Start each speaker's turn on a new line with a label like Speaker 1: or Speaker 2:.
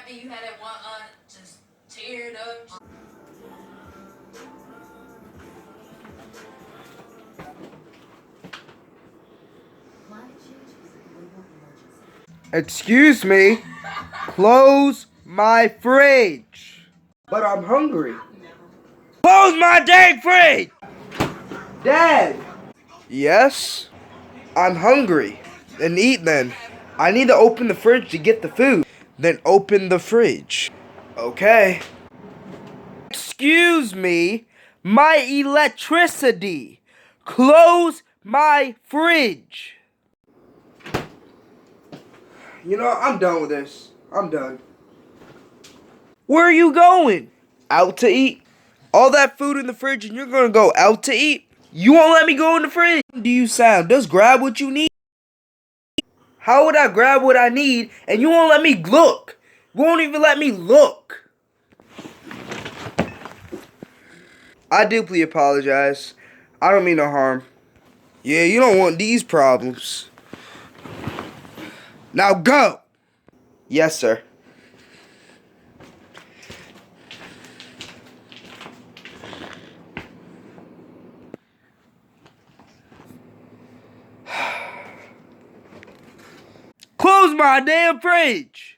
Speaker 1: And you had that one aunt just teared up.
Speaker 2: Excuse me. Close my fridge. But I'm hungry. Close my dang fridge! Dad! Yes? I'm hungry. Then eat then. I need to open the fridge to get the food. Then open the fridge. Okay. Excuse me. My electricity. Close my fridge. You know, I'm done with this. I'm done. Where are you going? Out to eat? All that food in the fridge and you're gonna go out to eat? You won't let me go in the fridge? How do you sound? Just grab what you need. How would I grab what I need and you won't let me look? You won't even let me look. I deeply apologize. I don't mean no harm. Yeah, you don't want these problems. Now go! Yes, sir. Close my damn fridge!